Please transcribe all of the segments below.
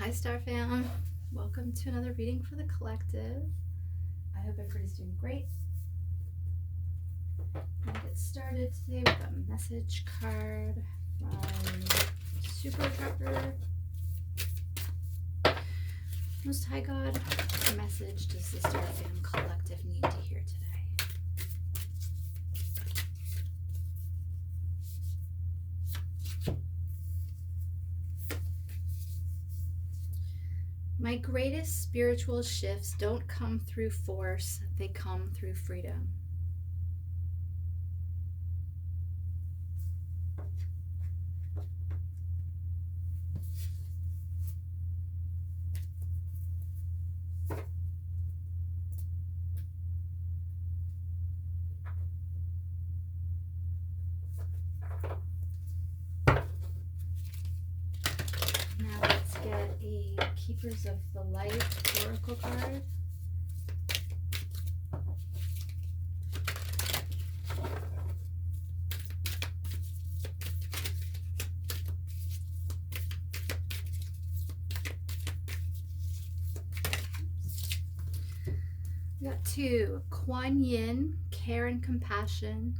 Hi Star Fam, welcome to another reading for the collective. I hope everybody's doing great. We'll get started today with a message card from Super Trapper. Most High God, what message does the Star Fam collective need to hear today? My greatest spiritual shifts don't come through force, they come through freedom. Now let's get a Keepers of the Light Oracle card. We got two. Kuan Yin, care and compassion.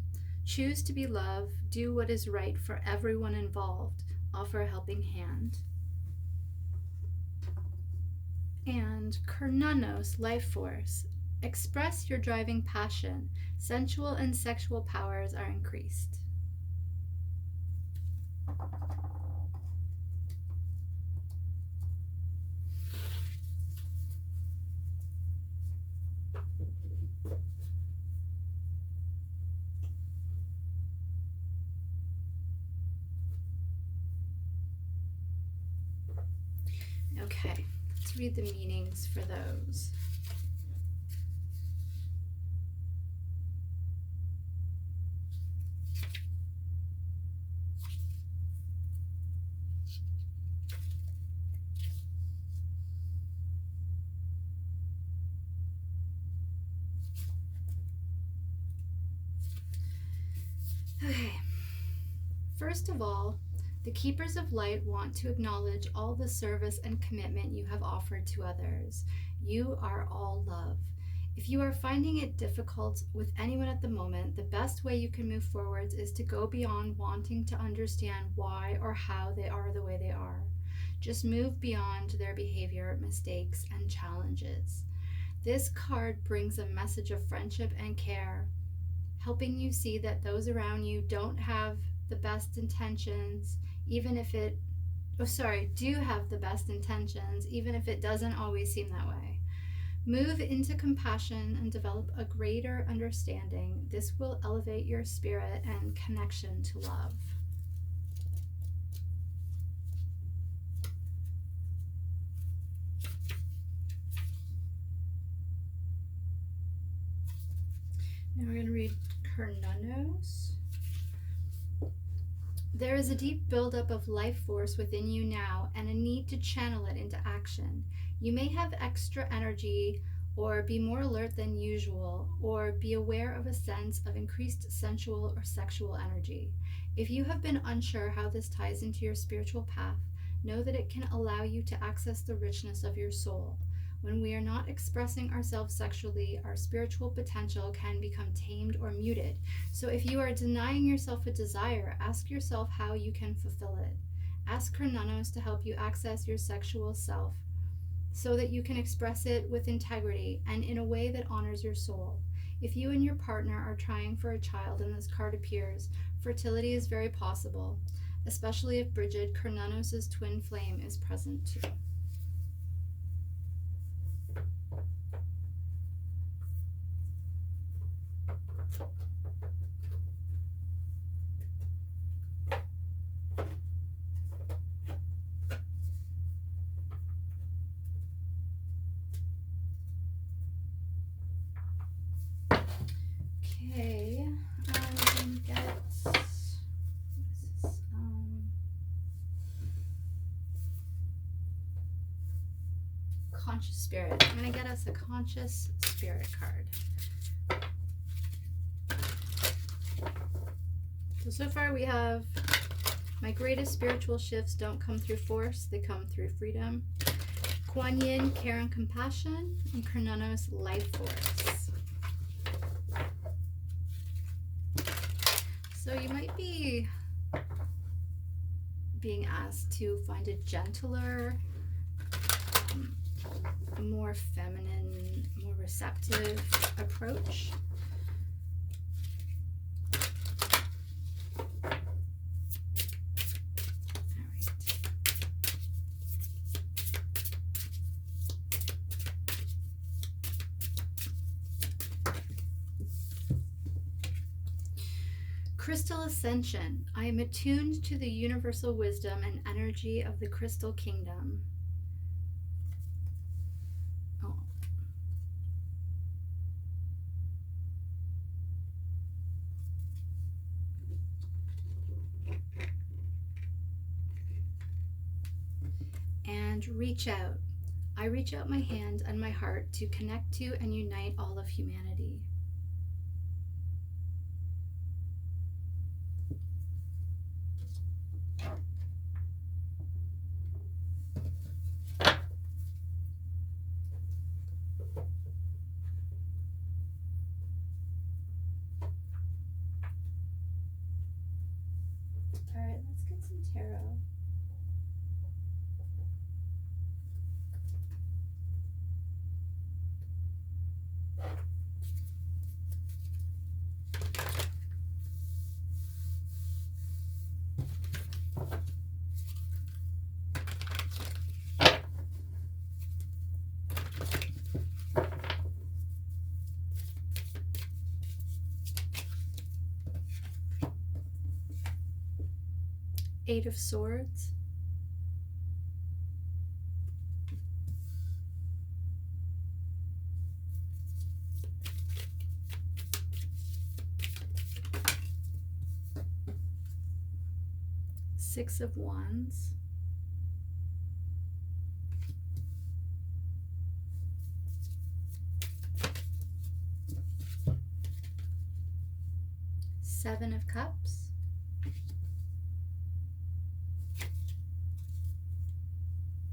Choose to be love. Do what is right for everyone involved. Offer a helping hand. And Kernanos, life force. Express your driving passion. Sensual and sexual powers are increased. Okay, let's read the meanings for those. Okay, first of all, the Keepers of Light want to acknowledge all the service and commitment you have offered to others. You are all love. If you are finding it difficult with anyone at the moment, the best way you can move forwards is to go beyond wanting to understand why or how they are the way they are. Just move beyond their behavior, mistakes, and challenges. This card brings a message of friendship and care, helping you see that those around you don't have the best intentions, even if it, do have the best intentions, even if it doesn't always seem that way. Move into compassion and develop a greater understanding. This will elevate your spirit and connection to love. Now we're going to read Kernanos. There is a deep buildup of life force within you now and a need to channel it into action. You may have extra energy or be more alert than usual or be aware of a sense of increased sensual or sexual energy. If you have been unsure how this ties into your spiritual path, know that it can allow you to access the richness of your soul. When we are not expressing ourselves sexually, our spiritual potential can become tamed or muted. So if you are denying yourself a desire, ask yourself how you can fulfill it. Ask Kernanos to help you access your sexual self so that you can express it with integrity and in a way that honors your soul. If you and your partner are trying for a child and this card appears, fertility is very possible, especially if Bridget, Kernanos' twin flame, is present too. Okay, I'm gonna get, what is this? Conscious Spirit. I'm gonna get us a Conscious Spirit card. So far we have, my greatest spiritual shifts don't come through force, they come through freedom. Kuan Yin, care and compassion, and Cernunnos, life force. So you might be being asked to find a gentler, more feminine, more receptive approach. Crystal Ascension. I am attuned to the universal wisdom and energy of the Crystal Kingdom. Oh. And reach out. I reach out my hand and my heart to connect to and unite all of humanity. All right, let's get some tarot. Eight of Swords. Six of Wands. Seven of Cups.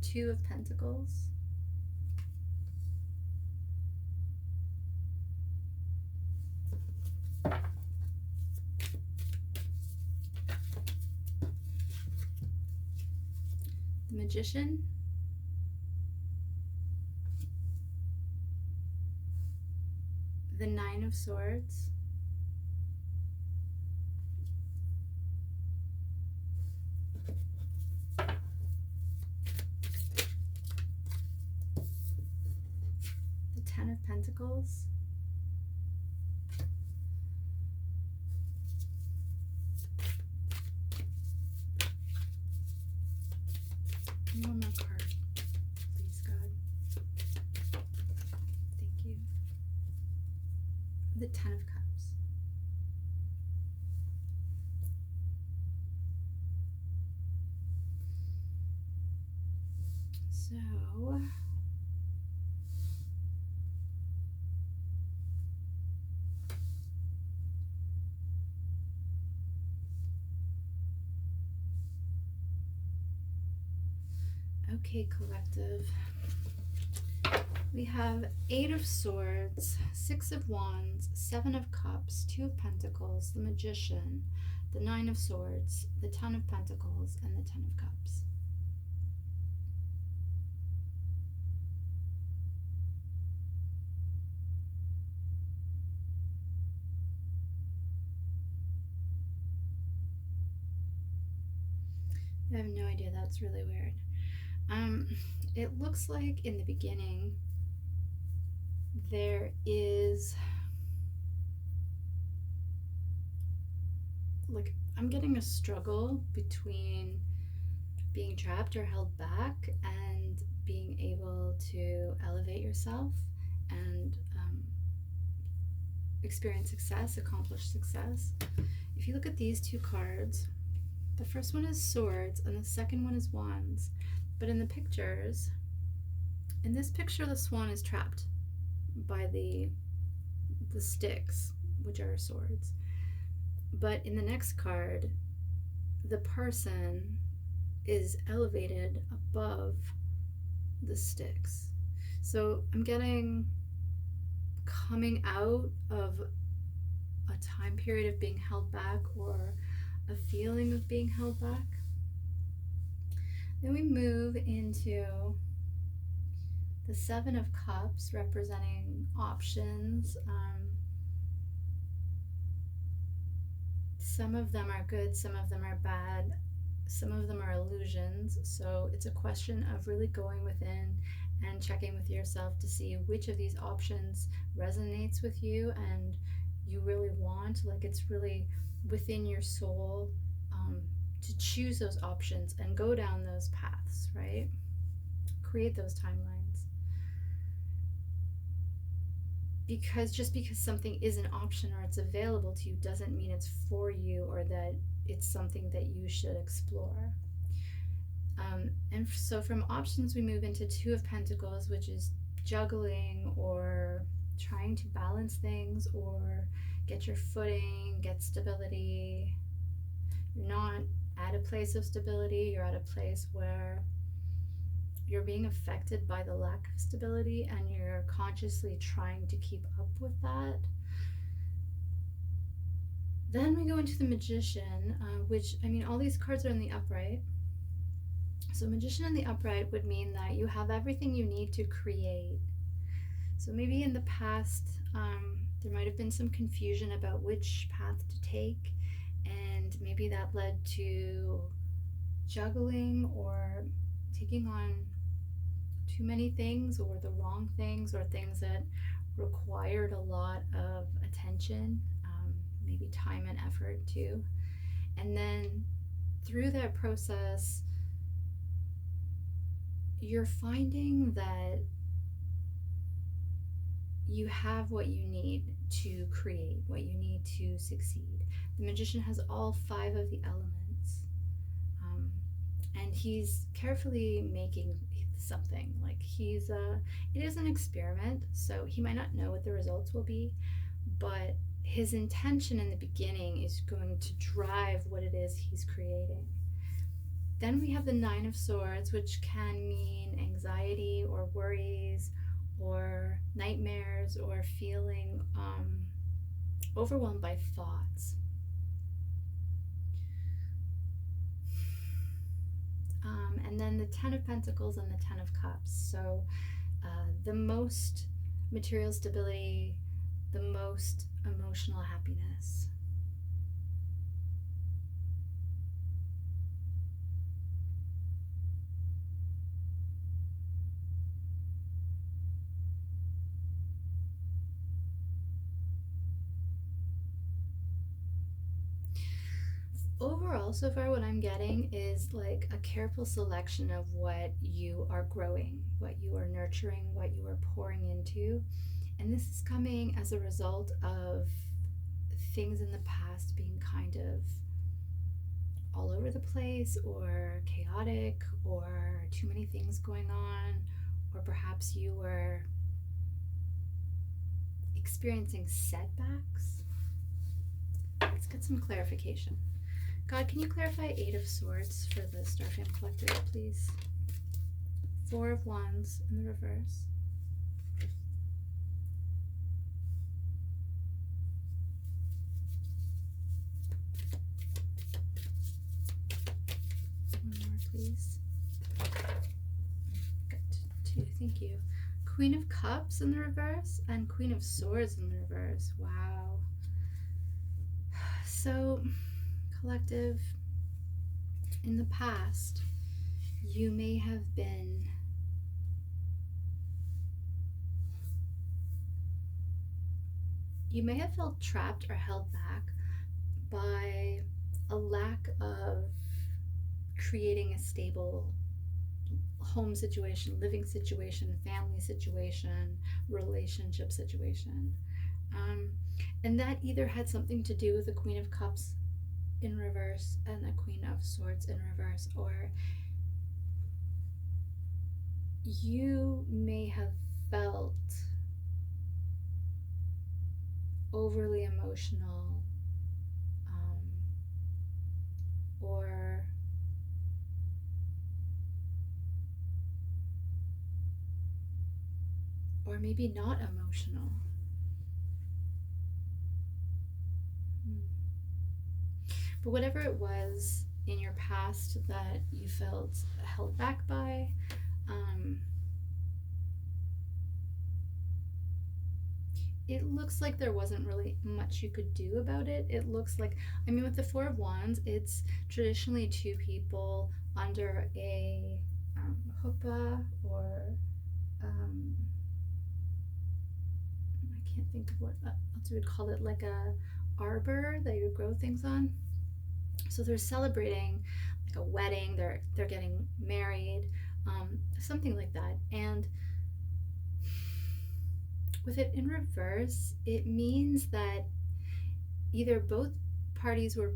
Two of Pentacles. The Magician. The Nine of Swords. The Ten of Pentacles. One more card, please, God. Thank you. The Ten of Cups. So, okay, collective. We have Eight of Swords, Six of Wands, Seven of Cups, Two of Pentacles, the Magician, the Nine of Swords, the Ten of Pentacles, and the Ten of Cups. I have no idea. That's really weird. It looks like in the beginning there is, like, I'm getting a struggle between being trapped or held back and being able to elevate yourself and experience success, accomplish success. If you look at these two cards, the first one is Swords and the second one is Wands. But in the pictures, in this picture, the swan is trapped by the sticks, which are swords. But in the next card, the person is elevated above the sticks. So I'm getting coming out of a time period of being held back or a feeling of being held back. Then we move into the Seven of Cups, representing options. Some of them are good, some of them are bad, some of them are illusions. So it's a question of really going within and checking with yourself to see which of these options resonates with you and you really want. Like it's really within your soul to choose those options and go down those paths, right? Create those timelines. Because just because something is an option or it's available to you doesn't mean it's for you or that it's something that you should explore. And so from options, we move into Two of Pentacles, which is juggling or trying to balance things or get your footing, get stability. You're not at a place of stability, you're at a place where you're being affected by the lack of stability and you're consciously trying to keep up with that. Then we go into the Magician, which, I mean, all these cards are in the upright. So Magician in the upright would mean that you have everything you need to create. So maybe in the past, there might have been some confusion about which path to take, and maybe that led to juggling or taking on too many things or the wrong things or things that required a lot of attention, maybe time and effort too. And then through that process, you're finding that you have what you need to create, what you need to succeed. The Magician has all 5 of the elements, and he's carefully making something. Like it is an experiment, so he might not know what the results will be, but his intention in the beginning is going to drive what it is he's creating. Then we have the Nine of Swords, which can mean anxiety or worries or nightmares or feeling overwhelmed by thoughts. And then the Ten of Pentacles and the Ten of Cups. So the most material stability, the most emotional happiness. Overall, so far, what I'm getting is like a careful selection of what you are growing, what you are nurturing, what you are pouring into. And this is coming as a result of things in the past being kind of all over the place or chaotic or too many things going on, or perhaps you were experiencing setbacks. Let's get some clarification. God, can you clarify 8 of Swords for the Starfam Collective, please? 4 of Wands in the reverse. One more, please. Good. 2, thank you. Queen of Cups in the reverse and Queen of Swords in the reverse. Wow. So, collective, in the past, you may have felt trapped or held back by a lack of creating a stable home situation, living situation, family situation, relationship situation. And that either had something to do with the Queen of Cups in reverse and the Queen of Swords in reverse, or you may have felt overly emotional, or or maybe not emotional. But whatever it was in your past that you felt held back by, um, it looks like there wasn't really much you could do about it. It looks like, I mean, with the Four of Wands, it's traditionally two people under a huppah, or I can't think of what else we would call it, like a arbor that you grow things on. So they're celebrating like a wedding. They're getting married, something like that. And with it in reverse, it means that either both parties were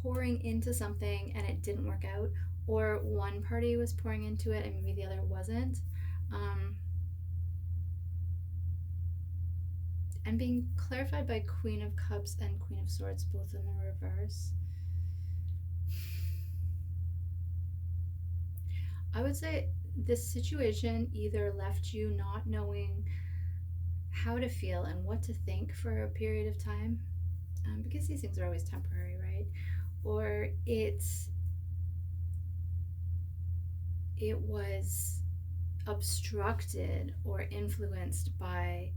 pouring into something and it didn't work out, or one party was pouring into it and maybe the other wasn't. And being clarified by Queen of Cups and Queen of Swords, both in the reverse. I would say this situation either left you not knowing how to feel and what to think for a period of time, because these things are always temporary, right? Or it was obstructed or influenced by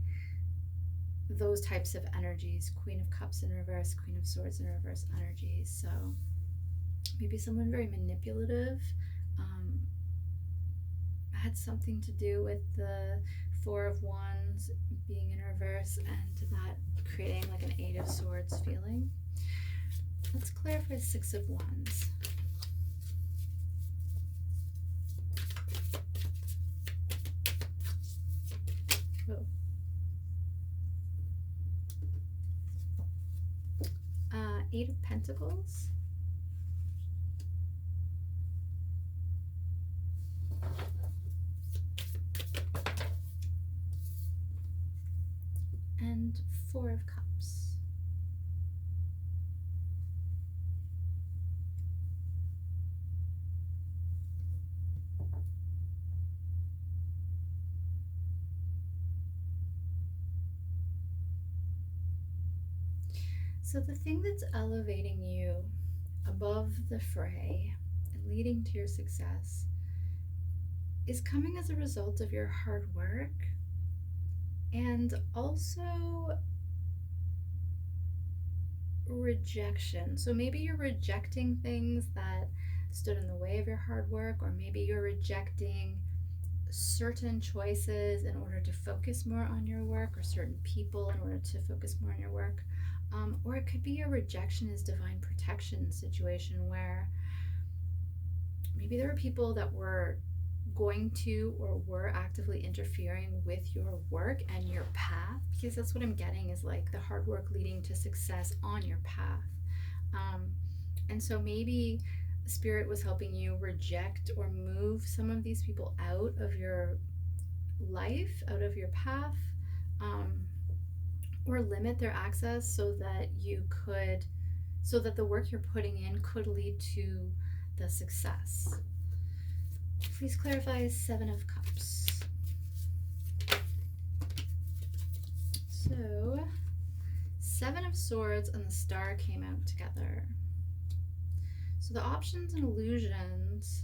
those types of energies, Queen of Cups in reverse, Queen of Swords in reverse energies. So maybe someone very manipulative had something to do with the Four of Wands being in reverse and that creating like an Eight of Swords feeling. Let's clarify Six of Wands. Oh. Eight of Pentacles. And Four of Cups. So the thing that's elevating you above the fray and leading to your success is coming as a result of your hard work, and also rejection. So maybe you're rejecting things that stood in the way of your hard work, or maybe you're rejecting certain choices in order to focus more on your work, or certain people in order to focus more on your work. Or it could be a rejection is divine protection situation where maybe there were people that were going to or were actively interfering with your work and your path, because that's what I'm getting is like the hard work leading to success on your path. And so maybe Spirit was helping you reject or move some of these people out of your life, out of your path, or limit their access so that the work you're putting in could lead to the success. Please clarify Seven of Cups. So, Seven of Swords and the Star came out together. So the options and illusions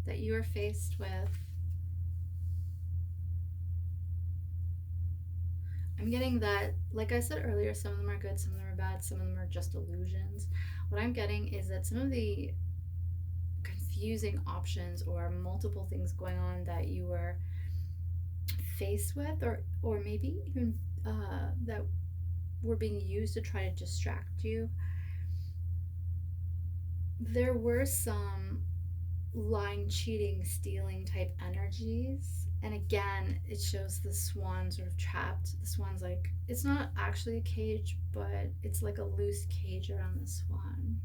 that you are faced with, I'm getting that, like I said earlier, some of them are good, some of them are bad, some of them are just illusions. What I'm getting is that some of the confusing options or multiple things going on that you were faced with, or maybe even that were being used to try to distract you, there were some lying, cheating, stealing type energies. And again, it shows the swan sort of trapped. The swan's like, it's not actually a cage, but it's like a loose cage around the swan.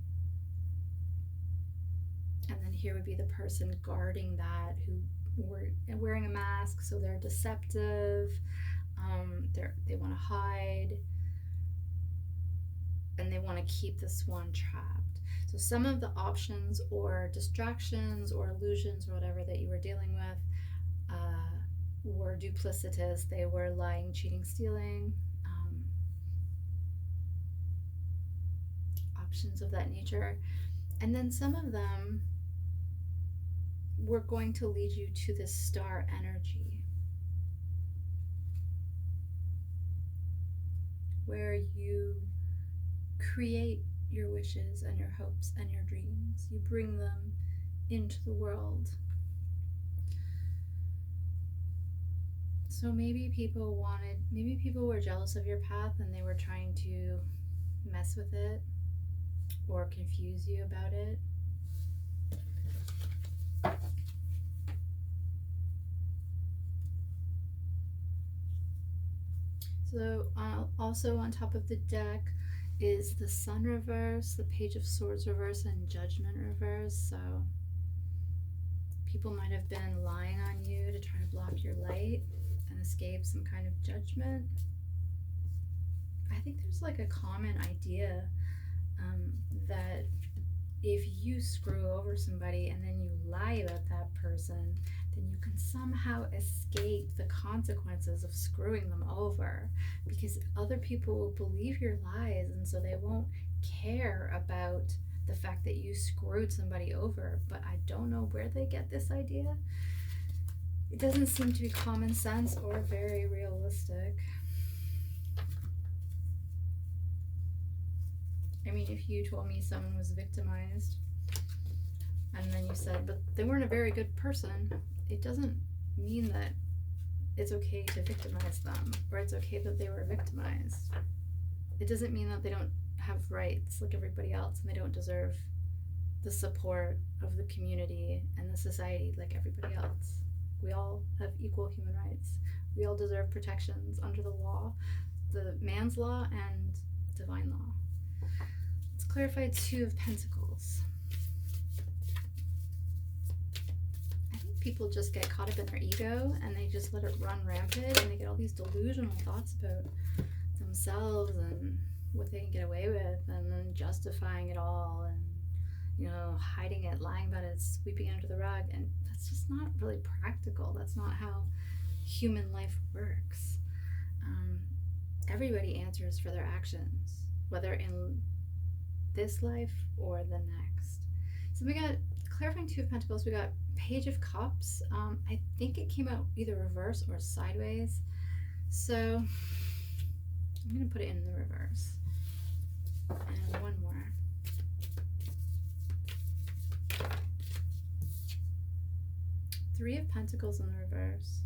And then here would be the person guarding that, who were wearing a mask, so they're deceptive. They want to hide, and they want to keep the swan trapped. So some of the options or distractions or illusions or whatever that you were dealing with were duplicitous. They were lying, cheating, stealing, options of that nature. And then some of them were going to lead you to this star energy where you create your wishes and your hopes and your dreams. You bring them into the world. So maybe people were jealous of your path and they were trying to mess with it or confuse you about it. So also on top of the deck is the Sun reverse, the Page of Swords reverse, and Judgment reverse. So people might have been lying on you to try to block your light and escape some kind of judgment. I think there's like a common idea that if you screw over somebody and then you lie about that person, then you can somehow escape the consequences of screwing them over, because other people will believe your lies, and so they won't care about the fact that you screwed somebody over. But I don't know where they get this idea. It doesn't seem to be common sense or very realistic. I mean, if you told me someone was victimized and then you said, but they weren't a very good person, it doesn't mean that it's okay to victimize them or it's okay that they were victimized. It doesn't mean that they don't have rights like everybody else and they don't deserve the support of the community and the society like everybody else. We all have equal human rights. We all deserve protections under the law, the man's law and divine law. Let's clarify Two of Pentacles. I think people just get caught up in their ego and they just let it run rampant and they get all these delusional thoughts about themselves and what they can get away with, and then justifying it all and, you know, hiding it, lying about it, sweeping it under the rug. And that's just not really practical. That's not how human life works. Everybody answers for their actions, whether in this life or the next. So we got clarifying Two of Pentacles. We got Page of Cups. I think it came out either reverse or sideways. So I'm going to put it in the reverse. And one more. Three of Pentacles in the reverse.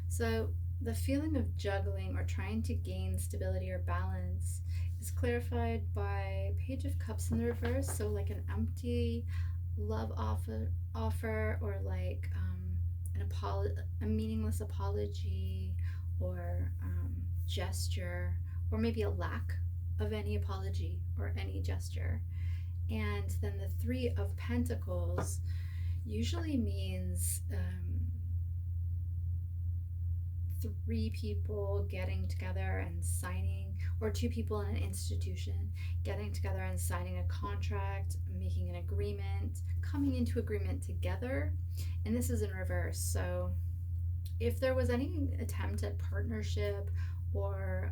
So the feeling of juggling or trying to gain stability or balance is clarified by Page of Cups in the reverse. So like an empty love offer or like a meaningless apology or gesture, or maybe a lack of any apology or any gesture. And then the Three of Pentacles usually means three people getting together and signing, or two people in an institution getting together and signing a contract, making an agreement, coming into agreement together. And this is in reverse. So if there was any attempt at partnership or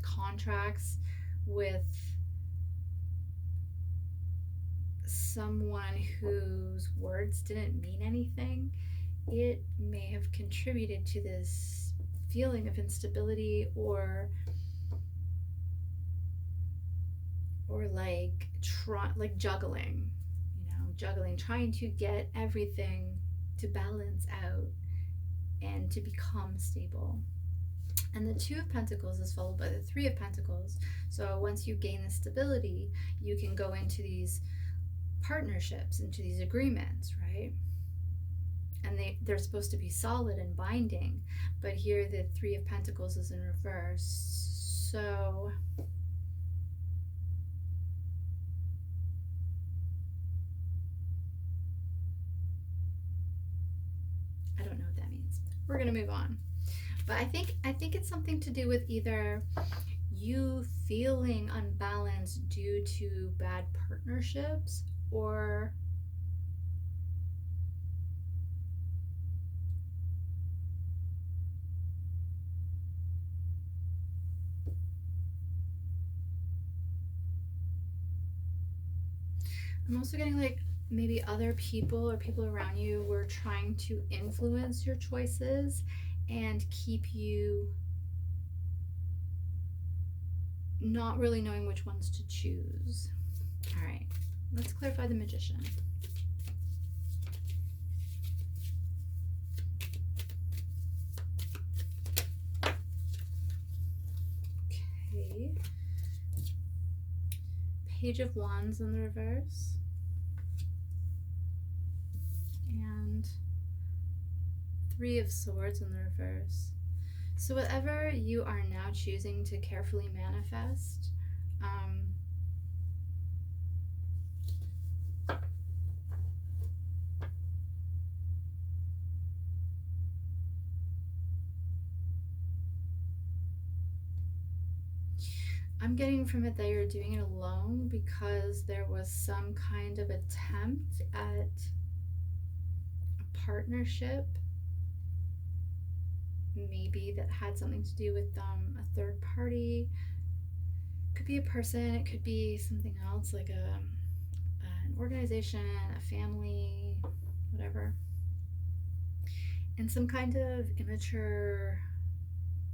contracts with someone whose words didn't mean anything, it may have contributed to this feeling of instability or like juggling, trying to get everything to balance out and to become stable. And the Two of Pentacles is followed by the Three of Pentacles. So once you gain the stability, you can go into these partnerships, into these agreements, right? And they're supposed to be solid and binding. But here the Three of Pentacles is in reverse. So I don't know what that means. We're going to move on. But I think it's something to do with either you feeling unbalanced due to bad partnerships, or I'm also getting like maybe other people or people around you were trying to influence your choices and keep you not really knowing which ones to choose. All right, let's clarify the Magician. Okay. Page of Wands in the reverse. And Three of Swords in the reverse. So whatever you are now choosing to carefully manifest, I'm getting from it that you're doing it alone because there was some kind of attempt at a partnership, maybe that had something to do with a third party. It could be a person, it could be something else like an organization, a family, whatever. And some kind of immature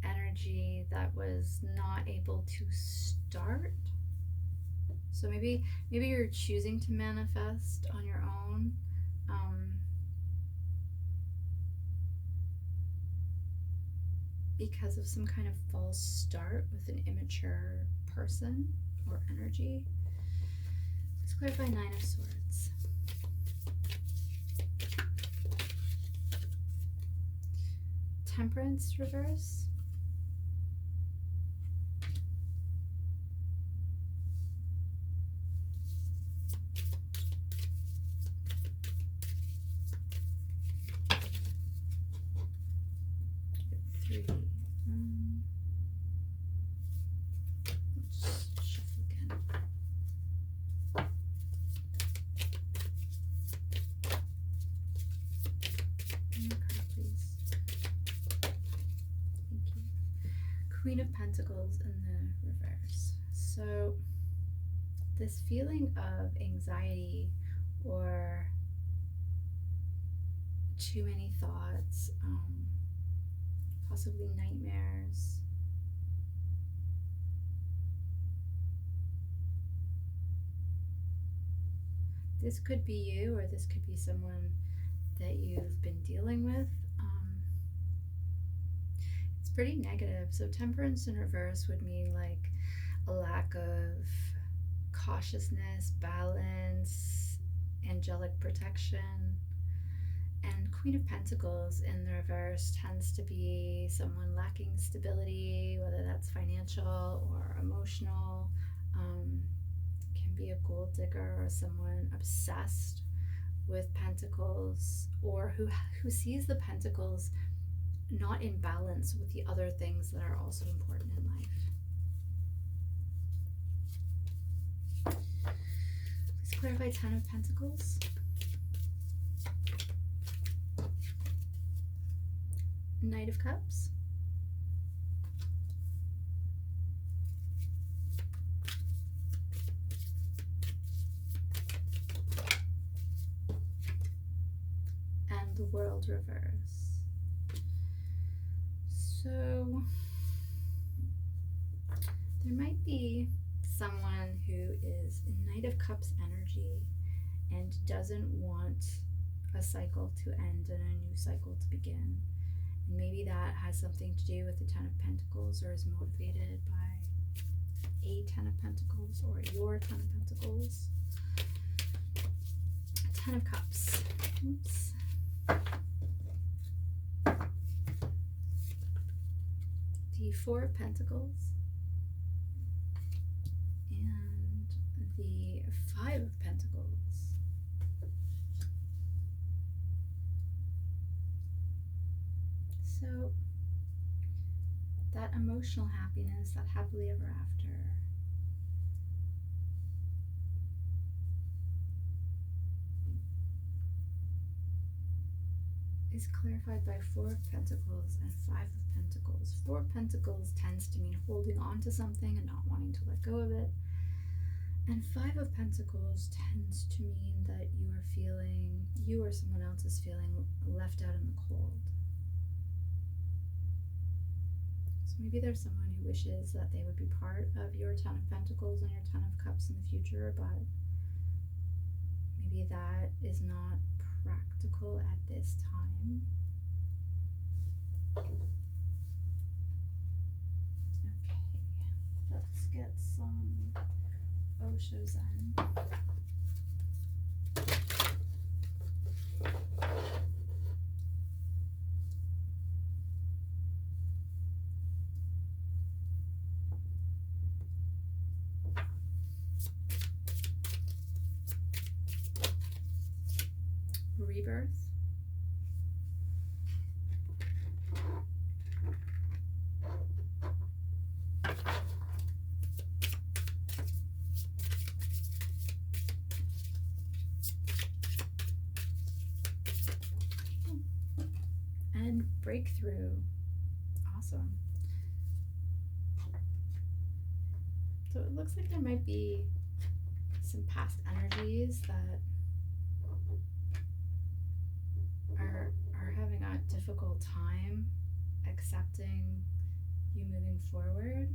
energy that was not able to start. So maybe you're choosing to manifest on your own, because of some kind of false start with an immature person or energy. Let's clarify Nine of Swords. Temperance reverse. Three. Let's shuffle again. One more card, please. Thank you. Queen of Pentacles in the reverse. So this feeling of anxiety or too many thoughts, possibly nightmares. This could be you, or this could be someone that you've been dealing with. It's pretty negative. So temperance in reverse would mean like a lack of cautiousness, balance, angelic protection. And Queen of Pentacles in the reverse tends to be someone lacking stability, whether that's financial or emotional. Can be a gold digger or someone obsessed with pentacles, or who sees the pentacles not in balance with the other things that are also important in life. Please clarify Ten of Pentacles. Knight of Cups. And the World reverse. So there might be someone who is in Knight of Cups energy and doesn't want a cycle to end and a new cycle to begin. And maybe that has something to do with the Ten of Pentacles, or is motivated by a Ten of Pentacles or your Ten of Pentacles. Ten of Cups. Oops. The Four of Pentacles. And the Five of Pentacles. So that emotional happiness, that happily ever after, is clarified by Four of Pentacles and Five of Pentacles. Four of Pentacles tends to mean holding on to something and not wanting to let go of it. And Five of Pentacles tends to mean that you or someone else is feeling left out in the cold. So maybe there's someone who wishes that they would be part of your Ten of Pentacles and your Ten of Cups in the future, but maybe that is not practical at this time. Okay, let's get some Osho Zen. Rebirth. And breakthrough. Awesome. So it looks like there might be some past energies that are having a difficult time accepting you moving forward.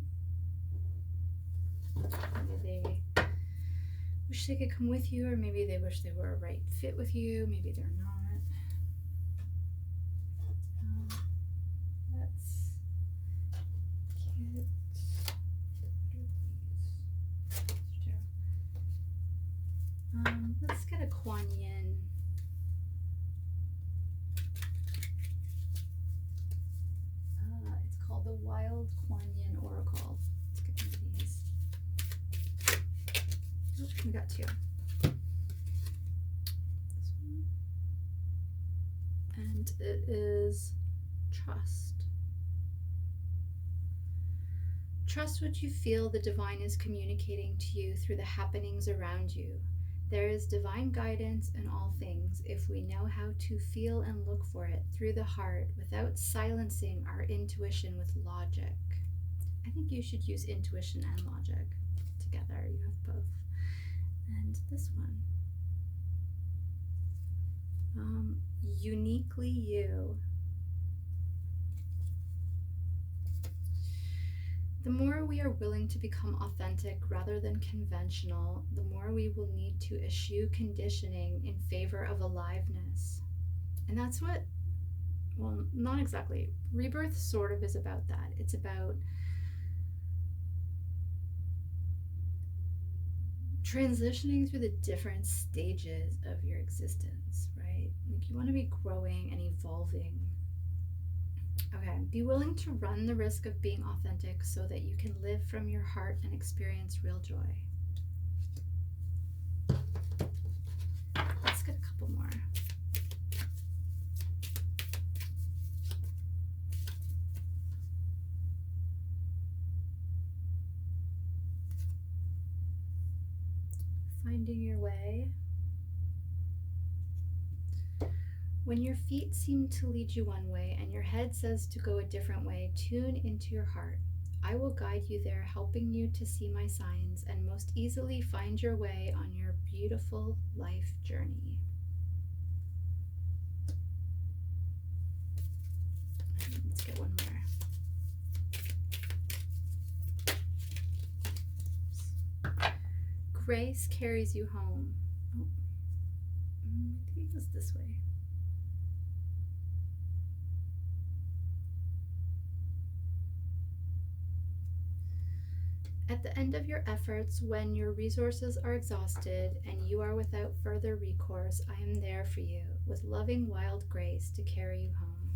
Maybe they wish they could come with you, or maybe they wish they were a right fit with you. Maybe they're not. Let's get let's get a Kuan Yin. It's called the Wild Kuan Yin Oracle. Let's get one of these. Oh, we got two. This one. And it is trust. Trust what you feel the divine is communicating to you through the happenings around you. There is divine guidance in all things if we know how to feel and look for it through the heart without silencing our intuition with logic. I think you should use intuition and logic together. You have both. And this one. Uniquely you. The more we are willing to become authentic rather than conventional, the more we will need to eschew conditioning in favor of aliveness. And that's what, well, not exactly. Rebirth sort of is about that. It's about transitioning through the different stages of your existence, right? Like you want to be growing and evolving. Okay, be willing to run the risk of being authentic so that you can live from your heart and experience real joy. Let's get a couple more. Finding your way. When your feet seem to lead you one way and your head says to go a different way, tune into your heart. I will guide you there, helping you to see my signs and most easily find your way on your beautiful life journey. Let's get one more. Grace carries you home. Oh, maybe it goes this way. At the end of your efforts, when your resources are exhausted and you are without further recourse, I am there for you with loving wild grace to carry you home.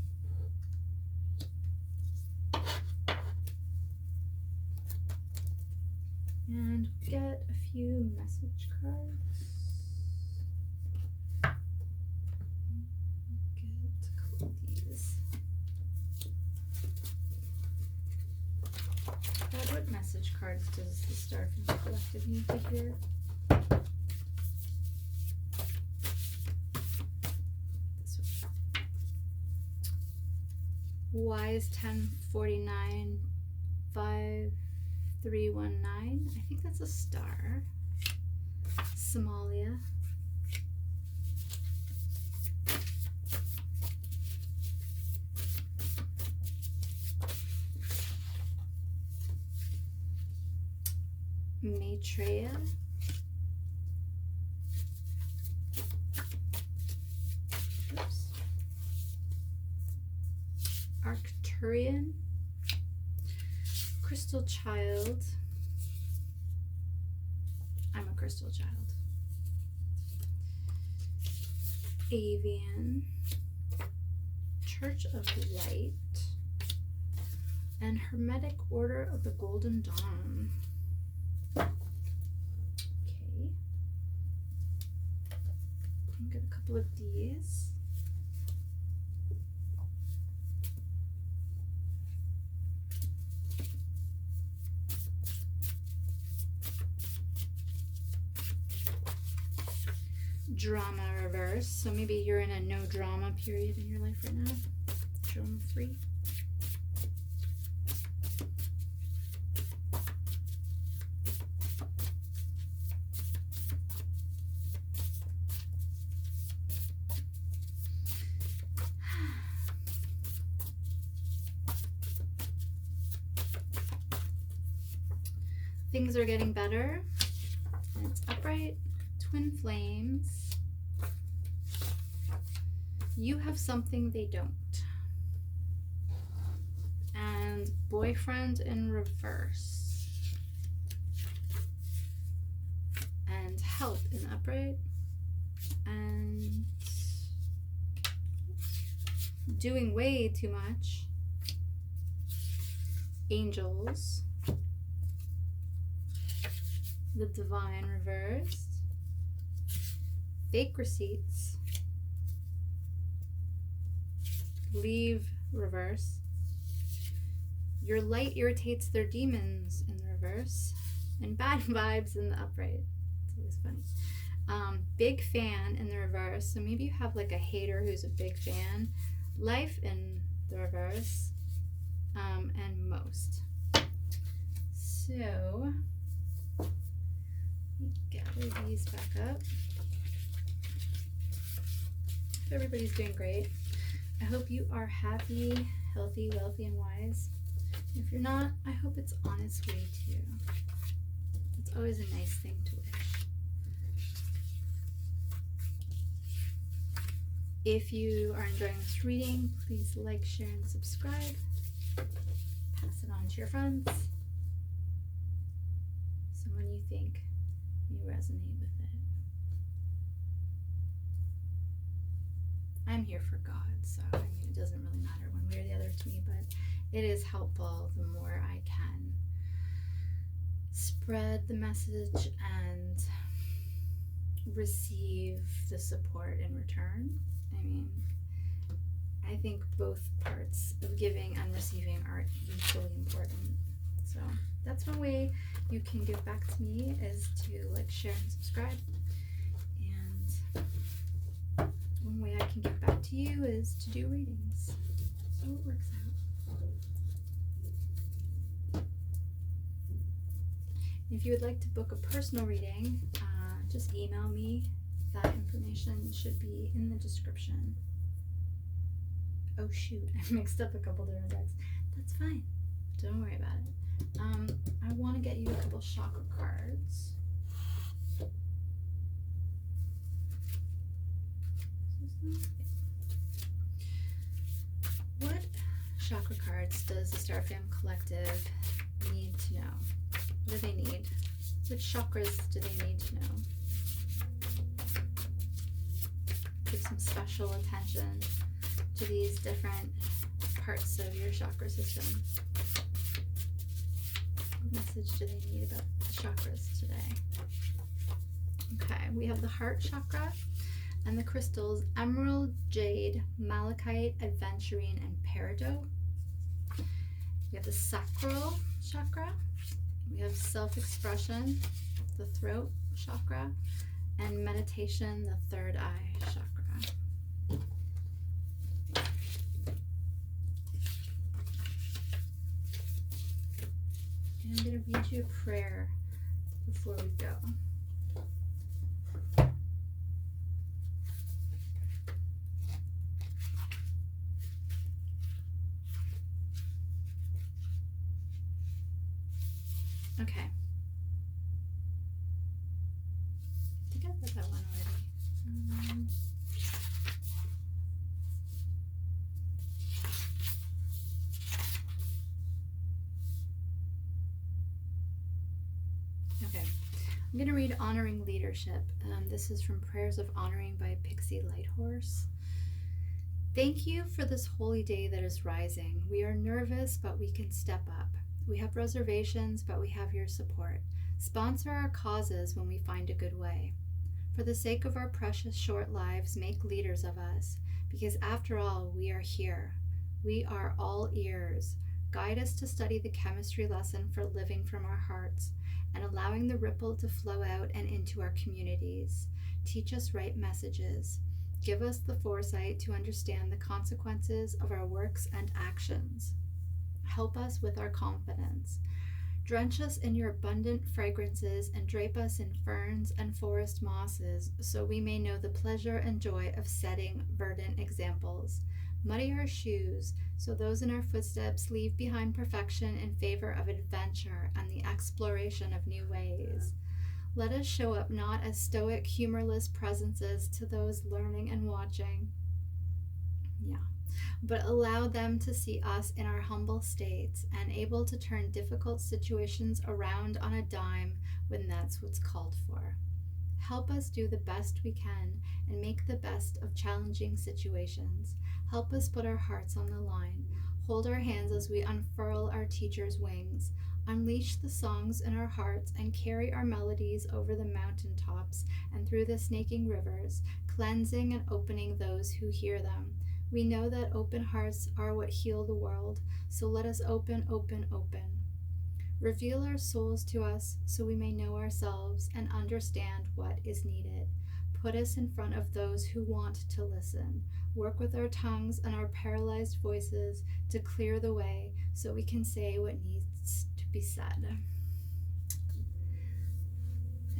And get a few message cards. Get a couple of these. message cards does the Starfam Collective need to hear? This one. Wise 1049 5319. I think that's a star. Somalia. Maitreya. Oops. Arcturian. Crystal Child. I'm a crystal child. Avian. Church of Light. And Hermetic Order of the Golden Dawn. Okay. I'll get a couple of these. Drama reverse. So maybe you're in a no drama period in your life right now. Drama free. Things are getting better. And it's upright. Twin flames. You have something they don't. And boyfriend in reverse. And help in upright. And doing way too much. Angels. The divine reversed. Fake receipts. Leave reverse. Your light irritates their demons in the reverse. And bad vibes in the upright. It's always funny. Big fan in the reverse. So maybe you have like a hater who's a big fan. Life in the reverse. And most. So gather these back up. Everybody's doing great. I hope you are happy, healthy, wealthy, and wise. If you're not, I hope it's on its way to you. It's always a nice thing to wish. If you are enjoying this reading, please like, share, and subscribe. Pass it on to your friends. Someone you think may resonate with it. I'm here for God, so I mean, it doesn't really matter one way or the other to me, but it is helpful the more I can spread the message and receive the support in return. I mean, I think both parts of giving and receiving are equally important. So that's one way you can give back to me, is to like, share, and subscribe. And one way I can give back to you is to do readings. So it works out. If you would like to book a personal reading, just email me. That information should be in the description. Oh shoot, I mixed up a couple different decks. That's fine. Don't worry about it. I want to get you a couple chakra cards. What chakra cards does the Starfam Collective need to know? What do they need? Which chakras do they need to know? Give some special attention to these different parts of your chakra system. What message do they need about the chakras today? Okay, we have the heart chakra and the crystals emerald, jade, malachite, aventurine, and peridot. We have the sacral chakra We have self-expression, the throat chakra, and meditation, the third eye chakra. And I'm going to read you a prayer before we go. Okay. I think I read that one already. Okay. I'm going to read Honoring Leadership. This is from Prayers of Honoring by Pixie Lighthorse. Thank you for this holy day that is rising. We are nervous, but we can step up. We have reservations, but we have your support. Sponsor our causes when we find a good way. For the sake of our precious short lives, make leaders of us, because after all, we are here. We are all ears. Guide us to study the chemistry lesson for living from our hearts and allowing the ripple to flow out and into our communities. Teach us right messages. Give us the foresight to understand the consequences of our works and actions. Help us with our confidence. Drench us in your abundant fragrances and drape us in ferns and forest mosses so we may know the pleasure and joy of setting verdant examples. Muddy our shoes so those in our footsteps leave behind perfection in favor of adventure and the exploration of new ways. Let us show up not as stoic, humorless presences to those learning and watching. But allow them to see us in our humble states and able to turn difficult situations around on a dime when that's what's called for. Help us do the best we can and make the best of challenging situations. Help us put our hearts on the line. Hold our hands as we unfurl our teacher's wings. Unleash the songs in our hearts and carry our melodies over the mountaintops and through the snaking rivers, cleansing and opening those who hear them. We know that open hearts are what heal the world, so let us open, open, open. Reveal our souls to us so we may know ourselves and understand what is needed. Put us in front of those who want to listen. Work with our tongues and our paralyzed voices to clear the way so we can say what needs to be said.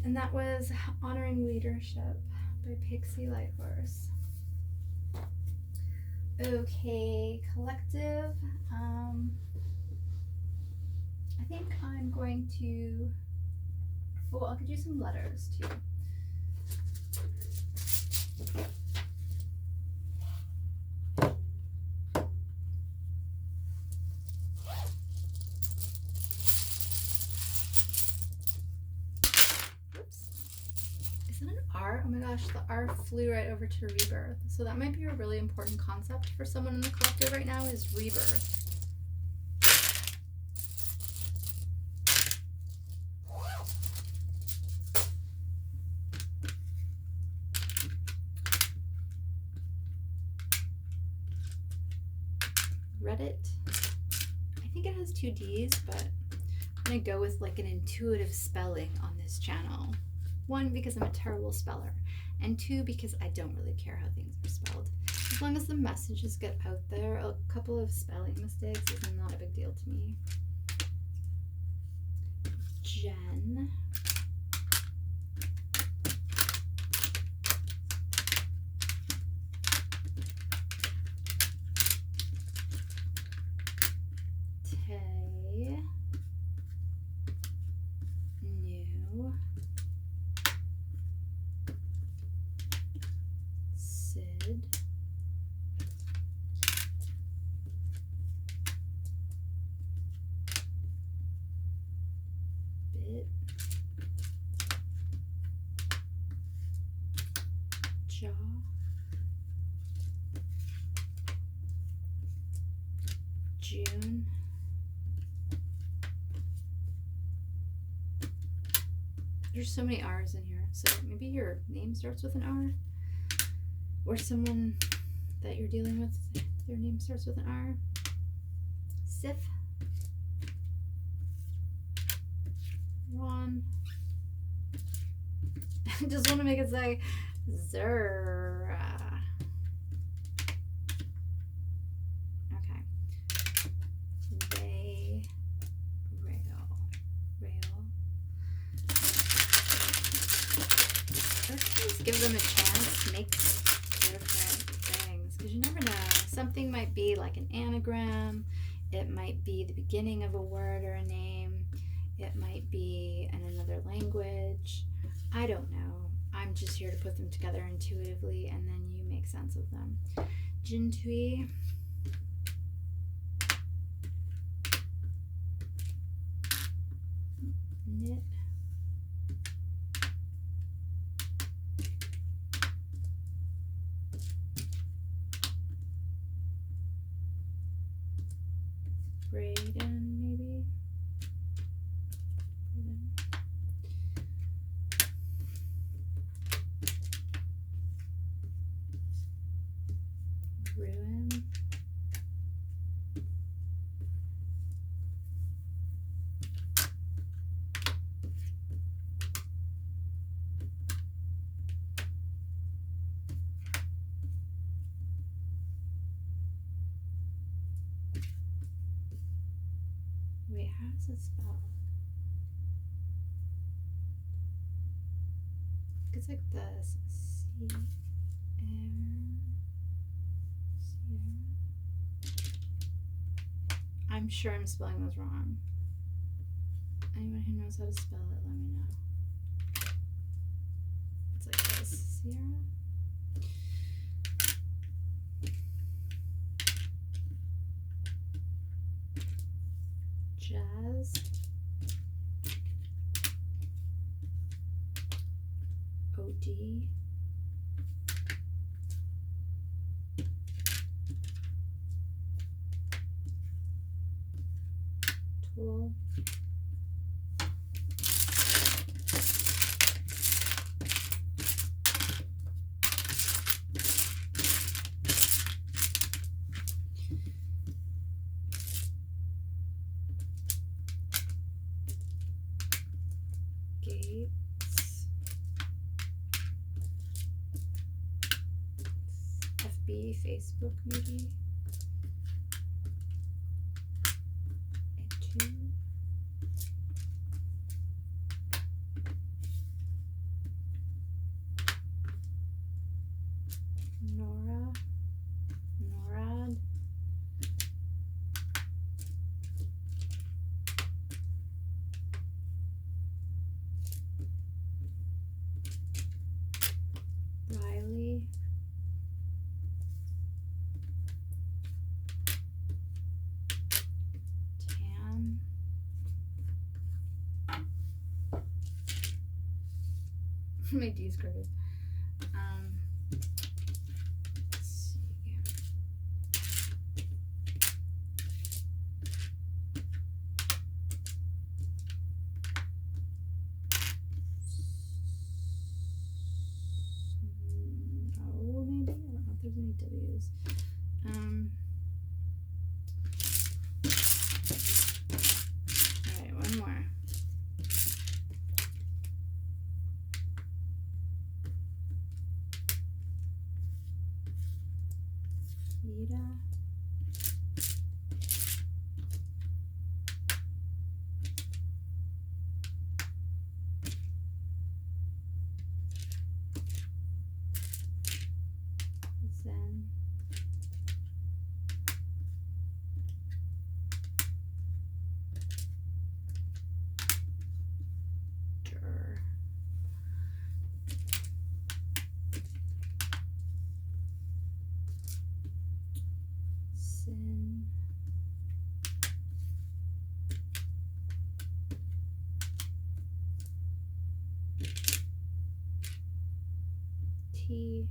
And that was Honoring Leadership by Pixie Lighthorse. Okay, collective. I think I'm going to. Oh, I could do some letters too. Oops. Is it an R? Oh my gosh, the R flew right over to rebirth. So that might be a really important concept for someone in the collective right now is rebirth. Reddit. I think it has 2 D's, but I'm going to go with like an intuitive spelling on this channel. 1, because I'm a terrible speller, and 2, because I don't really care how things are spelled. As long as the messages get out there, a couple of spelling mistakes is not a big deal to me. Jen. Tay. New. Sid. Bit. Jaw. June. There's so many R's in here, so maybe your name starts with an R, or someone that you're dealing with, their name starts with an R. Sif. Ron. I just want to make it say Zura. Okay. They rail. Let's give them a chance to make different things, because you never know. Something might be like an anagram. It might be the beginning of a word or a name. It might be in another language. I don't know. I'm just here to put them together intuitively, and then you make sense of them. Jintui. Knit. Braden, maybe. Ruin. Wait, how does it spell? It's like this. I'm sure I'm spelling those wrong. Anyone who knows how to spell it, let me know. It's like this. Sierra. Jazz. OD. Tool. Gates. FB, Facebook, maybe. Etude. Nora. Norad. Riley. Tam. My D's crooked. Let's see. Oh, maybe? I don't know if there's any W's. Alright, one more. Ida. Zen. Dur. Sin. T.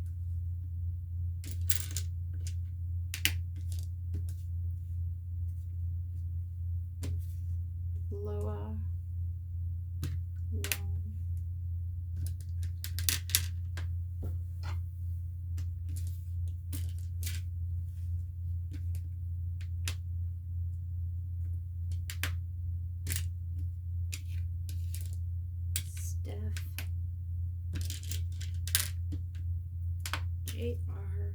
Joseph. J.R.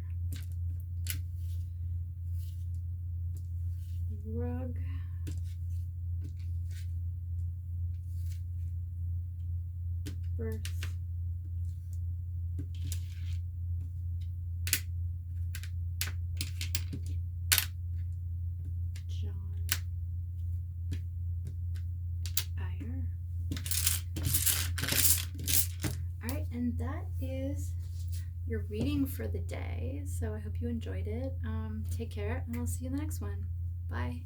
Rug. Birth. John Eyre. All right, and that is your reading for the day. So I hope you enjoyed it. Take care, and I'll see you in the next one. Bye.